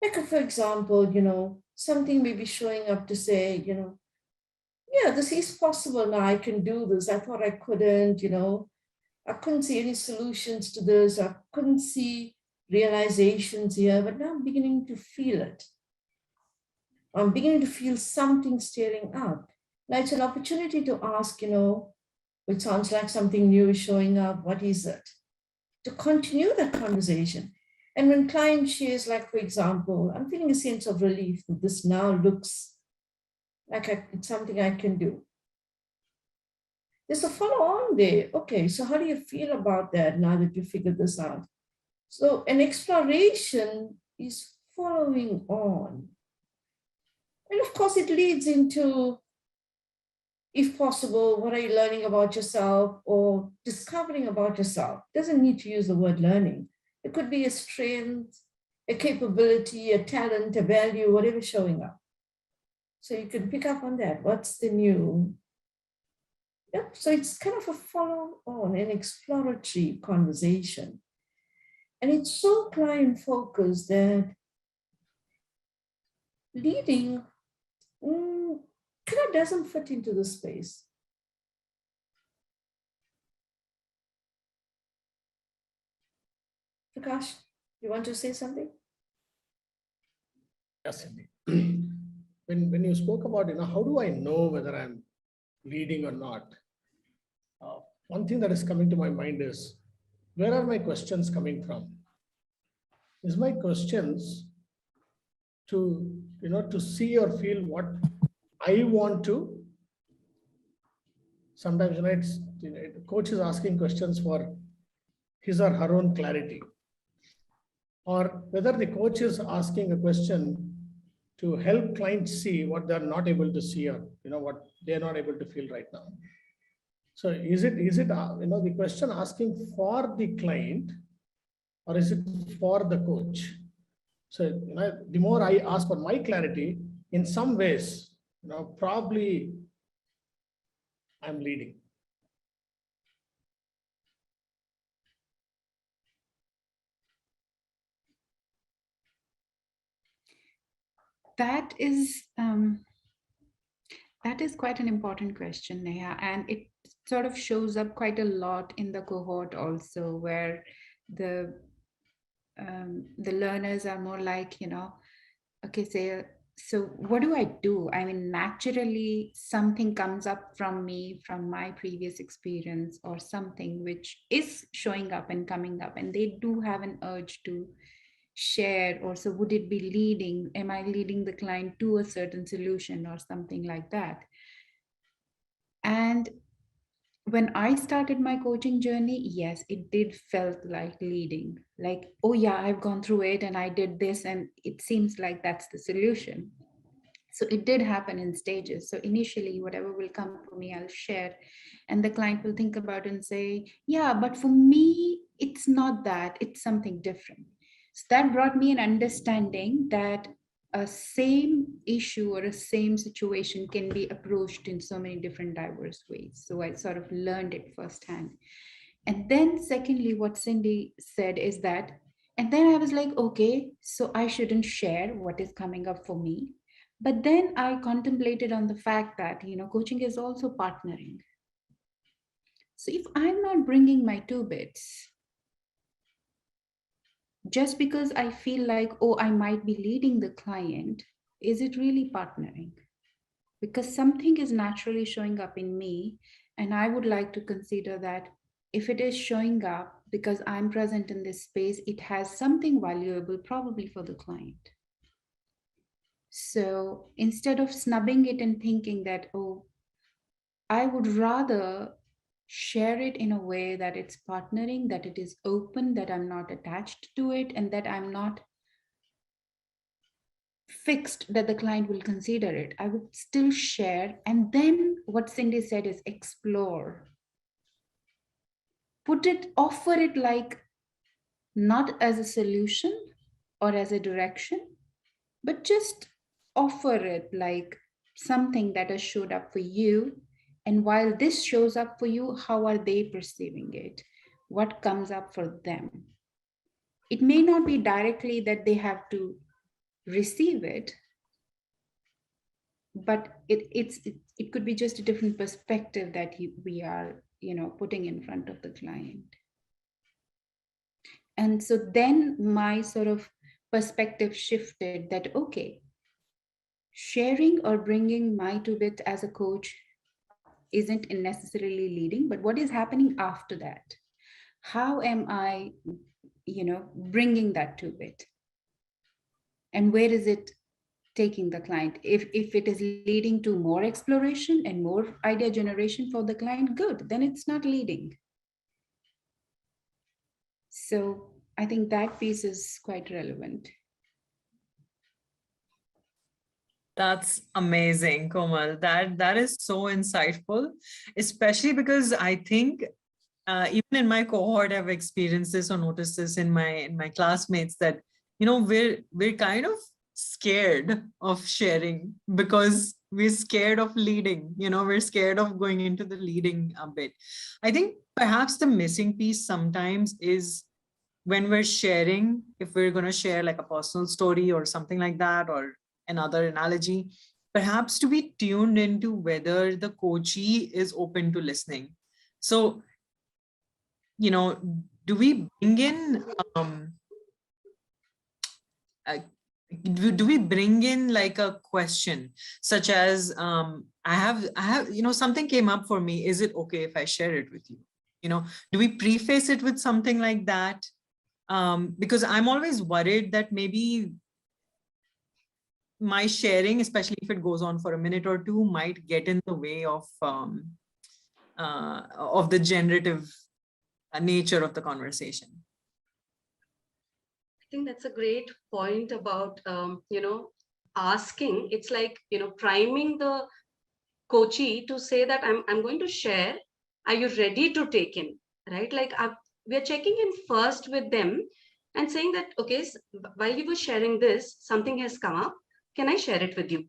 Speaker 3: Like, for example, something may be showing up to say, yeah, this is possible now, I can do this. I thought I couldn't, I couldn't see any solutions to this. I couldn't see realizations here, but now I'm beginning to feel it. I'm beginning to feel something stirring up. Now it's an opportunity to ask, it sounds like something new is showing up. What is it? To continue that conversation. And when client shares, like, for example, I'm feeling a sense of relief that this now looks like it's something I can do. There's a follow-on there. Okay, so how do you feel about that now that you figured this out? So an exploration is following on. And of course, it leads into, if possible, what are you learning about yourself or discovering about yourself? Doesn't need to use the word learning. It could be a strength, a capability, a talent, a value, whatever showing up. So you can pick up on that. What's the new? Yep. So it's kind of a follow-on, an exploratory conversation. And it's so client-focused that leading kind of doesn't fit into the space. Prakash, you want to say something?
Speaker 5: Yes, indeed. When you spoke about, how do I know whether I'm leading or not? One thing that is coming to my mind is, where are my questions coming from? is my questions to, to see or feel what I want to. Sometimes, the coach is asking questions for his or her own clarity, or whether the coach is asking a question to help clients see what they're not able to see, or what they're not able to feel right now. So is it the question asking for the client, or is it for the coach? So the more I ask for my clarity, in some ways, probably I'm leading.
Speaker 2: That is quite an important question, Neha, and it sort of shows up quite a lot in the cohort also, where the learners are more like, okay, say, so what do I do? I mean, naturally, something comes up from me, from my previous experience, or something which is showing up and coming up, and they do have an urge to share. Or so would it be leading? Am I leading the client to a certain solution or something like that? And when I started my coaching journey, yes, it did felt like leading, like, oh yeah, I've gone through it and I did this and it seems like that's the solution. So it did happen in stages. So initially, whatever will come for me, I'll share, and the client will think about it and say, yeah, but for me, it's not that, it's something different. So that brought me an understanding that a same issue or a same situation can be approached in so many different diverse ways. So I sort of learned it firsthand. And then secondly, what Cindy said is that, and then I was like, okay, so I shouldn't share what is coming up for me. But then I contemplated on the fact that, coaching is also partnering. So if I'm not bringing my 2 bits, just because I feel like, oh, I might be leading the client, is it really partnering? Because something is naturally showing up in me, and I would like to consider that if it is showing up because I'm present in this space, it has something valuable probably for the client. So instead of snubbing it and thinking that, oh, I would rather share it in a way that it's partnering, that it is open, that I'm not attached to it, and that I'm not fixed that the client will consider it. I would still share. And then what Cindy said is explore. Offer it like not as a solution or as a direction, but just offer it like something that has showed up for you. And while this shows up for you, how are they perceiving it? What comes up for them? It may not be directly that they have to receive it, but it could be just a different perspective that we are putting in front of the client. And so then my sort of perspective shifted that, okay, sharing or bringing my 2 bit as a coach isn't necessarily leading, but what is happening after that? How am I, bringing that 2 bit? And where is it taking the client? If it is leading to more exploration and more idea generation for the client, good, then it's not leading. So I think that piece is quite relevant.
Speaker 1: That's amazing, Komal. That is so insightful, especially because I think even in my cohort, I've experienced this or noticed this in my classmates that, we're kind of scared of sharing because we're scared of leading, we're scared of going into the leading a bit. I think perhaps the missing piece sometimes is when we're sharing, if we're going to share like a personal story or something like that, or another analogy, perhaps to be tuned into whether the coachee is open to listening. So, do we bring in, do we bring in like a question such as, I have, something came up for me. Is it okay if I share it with you? Do we preface it with something like that? Because I'm always worried that maybe my sharing, especially if it goes on for a minute or two, might get in the way of the generative nature of the conversation.
Speaker 4: I think that's a great point about, asking. It's like, priming the coachee to say that I'm going to share. Are you ready to take in? Right? Like we're checking in first with them and saying that, okay, while you were sharing this, something has come up. Can I share it with you?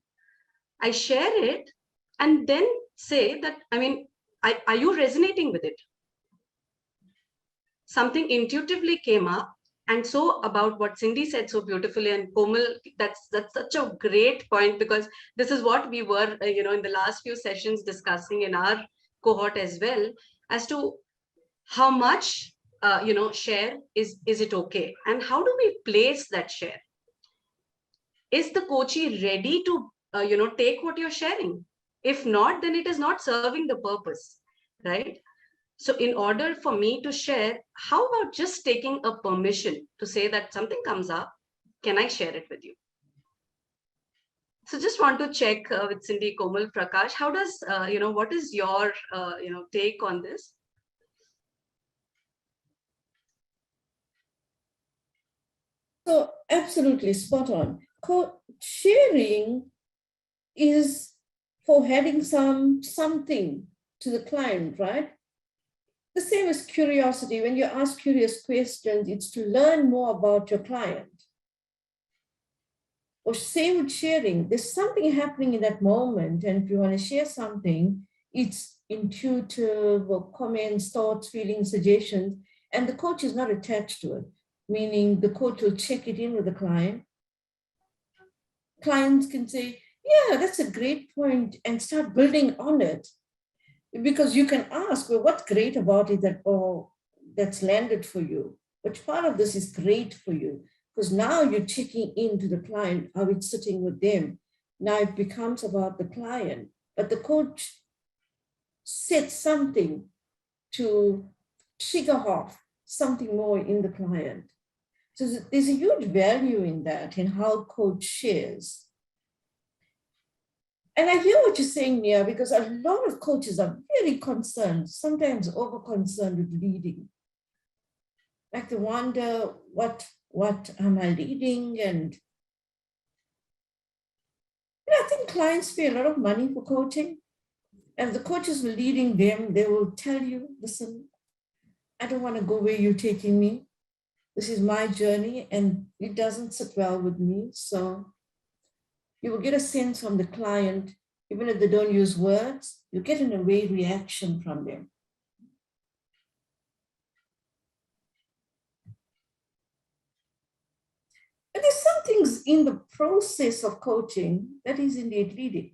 Speaker 4: I share it and then say that, are you resonating with it? Something intuitively came up. And so about what Cindy said so beautifully, and Komal, that's such a great point, because this is what we were, in the last few sessions discussing in our cohort as well, as to how much, share is it okay? And how do we place that share? Is the coachee ready to, take what you're sharing? If not, then it is not serving the purpose, right? So in order for me to share, how about just taking a permission to say that something comes up, can I share it with you? So just want to check with Cindy, Komal, Prakash, how does, what is your, take on this?
Speaker 3: So absolutely spot on. Sharing is for having something to the client, right? The same as curiosity. When you ask curious questions, it's to learn more about your client. Or same with sharing. There's something happening in that moment, and if you want to share something, it's intuitive or comments, thoughts, feelings, suggestions, and the coach is not attached to it, meaning the coach will check it in with the client. Clients can say, yeah, that's a great point, and start building on it. Because you can ask, well, what's great about it that's landed for you? Which part of this is great for you? Because now you're checking into the client, how it's sitting with them. Now it becomes about the client, but the coach said something to trigger off something more in the client. So there's a huge value in that, in how coach shares. And I hear what you're saying, Nia, because a lot of coaches are very concerned, sometimes over concerned with leading. Like they wonder, what am I leading? And I think clients pay a lot of money for coaching. And the coaches are leading them, they will tell you, listen, I don't want to go where you're taking me. This is my journey and it doesn't sit well with me. So you will get a sense from the client, even if they don't use words, you get an away reaction from them. And there's some things in the process of coaching that is indeed leading.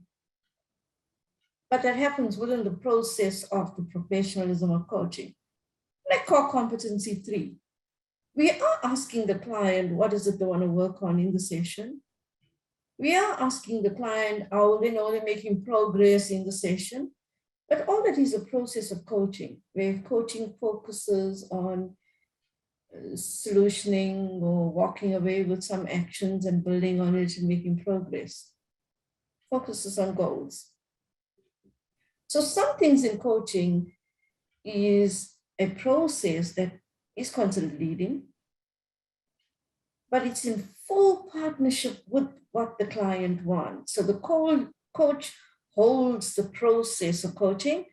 Speaker 3: But that happens within the process of the professionalism of coaching. Like core competency 3. We are asking the client, what is it they want to work on in the session? We are asking the client, how they know they're making progress in the session. But all that is a process of coaching, where coaching focuses on solutioning or walking away with some actions and building on it and making progress. Focuses on goals. So some things in coaching is a process that is considered leading, but it's in full partnership with what the client wants. So the coach holds the process of coaching,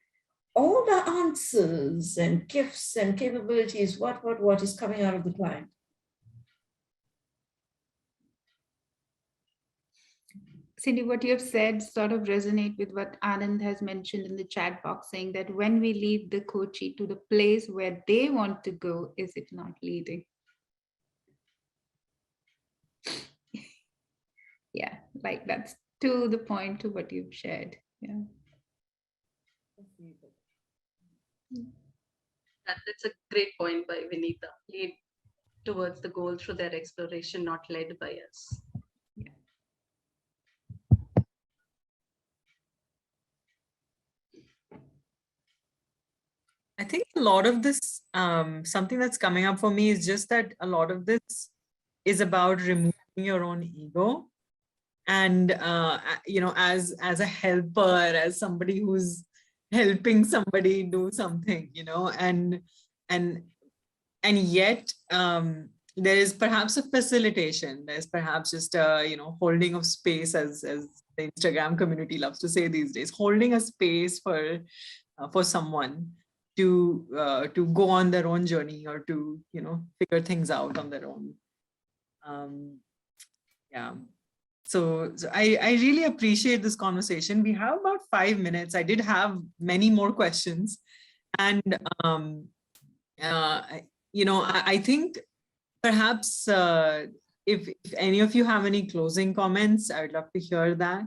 Speaker 3: all the answers and gifts and capabilities, what is coming out of the client.
Speaker 2: Cindy, what you have said sort of resonate with what Anand has mentioned in the chat box, saying that when we lead the coachee to the place where they want to go, is it not leading? Yeah, like that's to the point to what you've shared. Yeah.
Speaker 4: That's a great point by Vinita. Lead towards the goal through their exploration, not led by us.
Speaker 1: I think a lot of this, something that's coming up for me is just that a lot of this is about removing your own ego. And, as a helper, as somebody who's helping somebody do something, and yet there is perhaps a facilitation. There's perhaps just a, holding of space, as the Instagram community loves to say these days, holding a space for someone to go on their own journey, or to, figure things out on their own. Yeah. So I really appreciate this conversation. We have about 5 minutes. I did have many more questions. And, I think perhaps if any of you have any closing comments, I would love to hear that.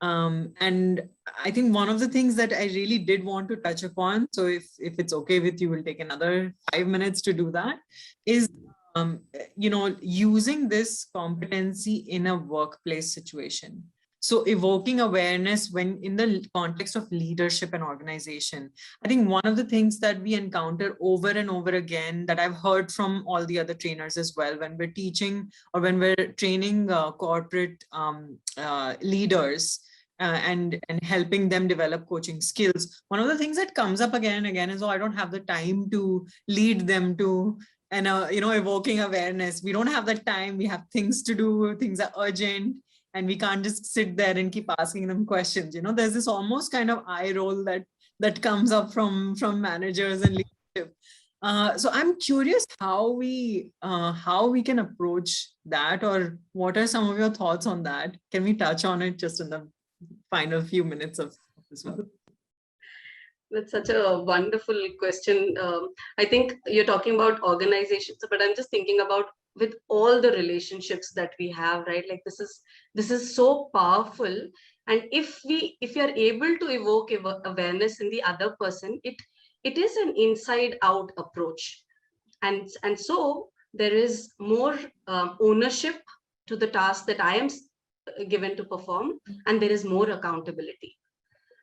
Speaker 1: And I think one of the things that I really did want to touch upon, so if it's okay with you, we'll take another 5 minutes to do that, is using this competency in a workplace situation. So evoking awareness when in the context of leadership and organization. I think one of the things that we encounter over and over again, that I've heard from all the other trainers as well, when we're teaching or when we're training corporate leaders, and helping them develop coaching skills, one of the things that comes up again and again is, oh, I don't have the time to lead them to, and evoking awareness. We don't have that time. We have things to do. Things are urgent, and we can't just sit there and keep asking them questions. There's this almost kind of eye roll that comes up from managers and leadership. So I'm curious how we can approach that, or what are some of your thoughts on that? Can we touch on it just in the final few minutes of this one?
Speaker 4: That's such a wonderful question. I think you're talking about organizations, but I'm just thinking about with all the relationships that we have, right? Like this is so powerful. And if you're able to evoke awareness in the other person, it is an inside out approach. And so there is more ownership to the task that I am given to perform, and there is more accountability.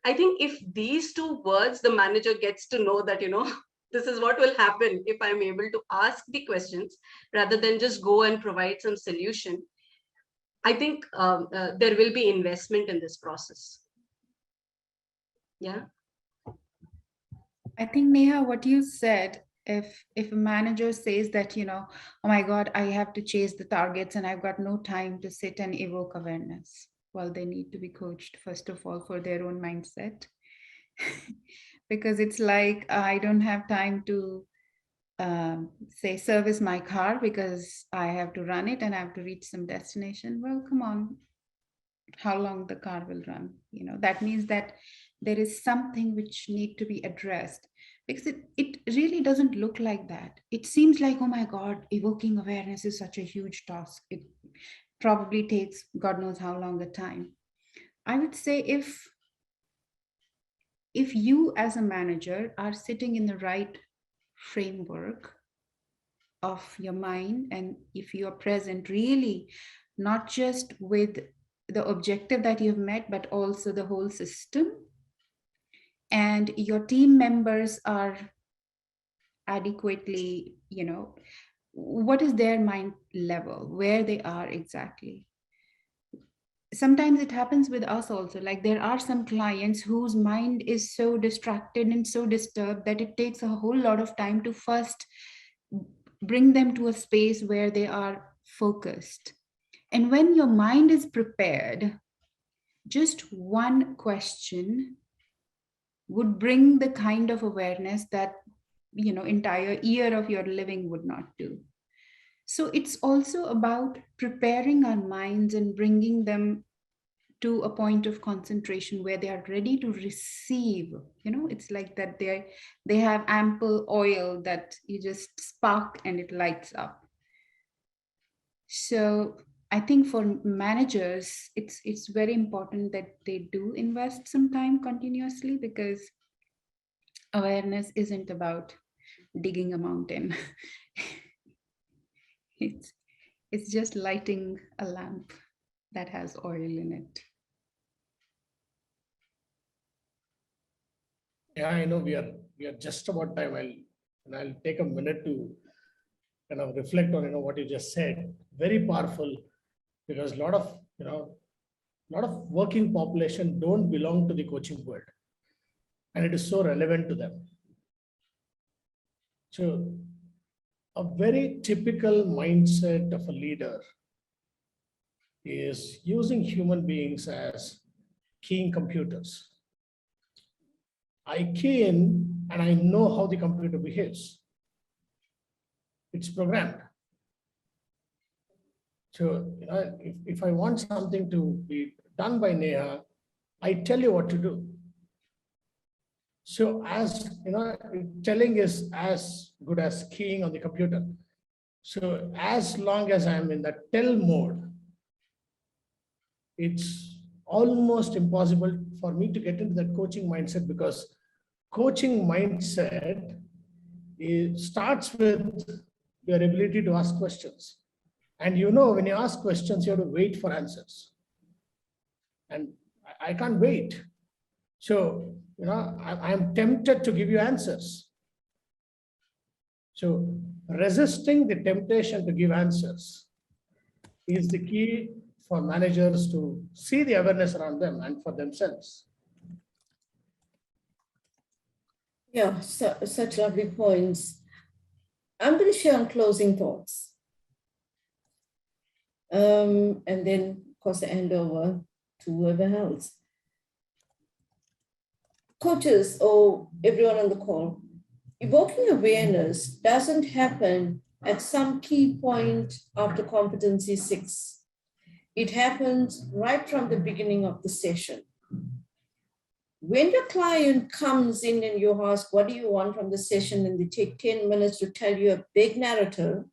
Speaker 4: I think if these two words, the manager gets to know that, this is what will happen if I'm able to ask the questions rather than just go and provide some solution. I think there will be investment in this process. Yeah.
Speaker 2: I think, Neha, what you said, if a manager says that, oh my God, I have to chase the targets and I've got no time to sit and evoke awareness. Well, they need to be coached, first of all, for their own mindset. Because it's like, I don't have time to say service my car because I have to run it and I have to reach some destination. Well, come on, how long the car will run? That means that there is something which need to be addressed, because it really doesn't look like that. It seems like, oh my God, evoking awareness is such a huge task. It probably takes God knows how long a time. I would say if you as a manager are sitting in the right framework of your mind, and if you are present really not just with the objective that you've met, but also the whole system, and your team members are adequately, what is their mind level, where they are exactly. Sometimes it happens with us also. Like there are some clients whose mind is so distracted and so disturbed that it takes a whole lot of time to first bring them to a space where they are focused. And when your mind is prepared, just one question would bring the kind of awareness that, entire year of your living would not do. So it's also about preparing our minds and bringing them to a point of concentration where they are ready to receive. It's like that they have ample oil that you just spark and it lights up. So I think for managers, it's very important that they do invest some time continuously, because awareness isn't about digging a mountain. It's just lighting a lamp that has oil in it.
Speaker 5: Yeah, I know we are we are just about time. I'll take a minute to kind of reflect on what you just said. Very powerful, because a lot of working population don't belong to the coaching world, and it is so relevant to them. So a very typical mindset of a leader is using human beings as keying computers. I key in and I know how the computer behaves. It's programmed. So, if I want something to be done by Neha, I tell you what to do. So telling is as good as keying on the computer. So as long as I'm in that tell mode, it's almost impossible for me to get into that coaching mindset, because coaching mindset starts with your ability to ask questions. And when you ask questions, you have to wait for answers. And I can't wait. So, I'm tempted to give you answers. So resisting the temptation to give answers is the key for managers to see the awareness around them and for themselves.
Speaker 3: Yeah, such lovely points. I'm going to share on closing thoughts. And then, of course, I hand over to whoever else. Coaches or everyone on the call, evoking awareness doesn't happen at some key point after competency 6. It happens right from the beginning of the session. When your client comes in and you ask, what do you want from the session? And they take 10 minutes to tell you a big narrative,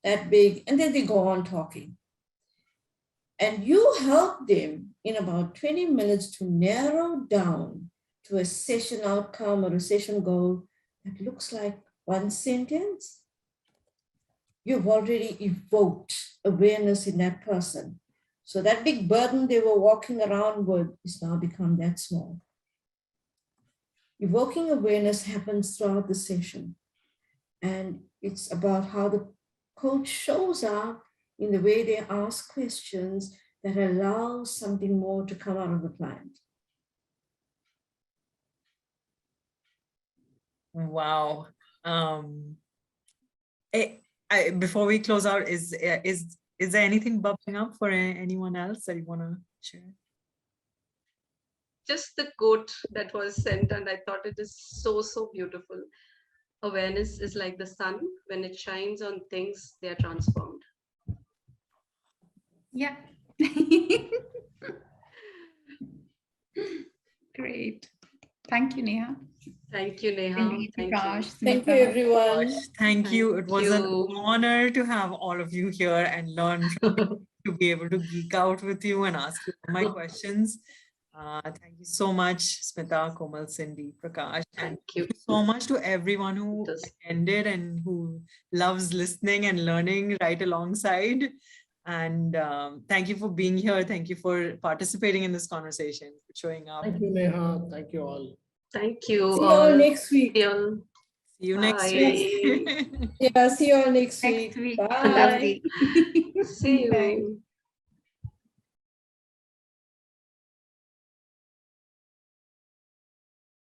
Speaker 3: that big, and then they go on talking. And you help them in about 20 minutes to narrow down to a session outcome or a session goal that looks like one sentence. You've already evoked awareness in that person. So that big burden they were walking around with is now become that small. Evoking awareness happens throughout the session. And it's about how the coach shows up in the way they ask questions that allows something more to come out of the client.
Speaker 1: Wow. Before we close out, is there anything bubbling up for anyone else that you want to share?
Speaker 4: Just the quote that was sent, and I thought it is so, so beautiful. Awareness is like the sun. When it shines on things, they are transformed.
Speaker 2: Yeah. Great. Thank you, Neha.
Speaker 4: Thank you, Neha.
Speaker 2: Indeed,
Speaker 4: Thank
Speaker 2: Prakash,
Speaker 4: you.
Speaker 3: Thank you,
Speaker 2: Smita.
Speaker 3: everyone.
Speaker 1: Thank you. It was an
Speaker 4: you.
Speaker 1: honor to have all of you here and learn from you, to be able to geek out with you and ask you all my questions. Thank you so much, Smita, Komal, Cindy, Prakash. And
Speaker 4: Thank you.
Speaker 1: thank you so much to everyone who attended and who loves listening and learning right alongside. And thank you for being here. Thank you for participating in this conversation, for showing up.
Speaker 5: Thank you, Neha. Thank you all.
Speaker 4: Thank you.
Speaker 3: See you all next week.
Speaker 4: See you.
Speaker 1: See you next
Speaker 4: Bye.
Speaker 1: week.
Speaker 3: Yeah, see you all next
Speaker 2: Next
Speaker 3: week.
Speaker 2: week.
Speaker 3: Bye.
Speaker 2: Lovely.
Speaker 4: See you.
Speaker 2: Bye.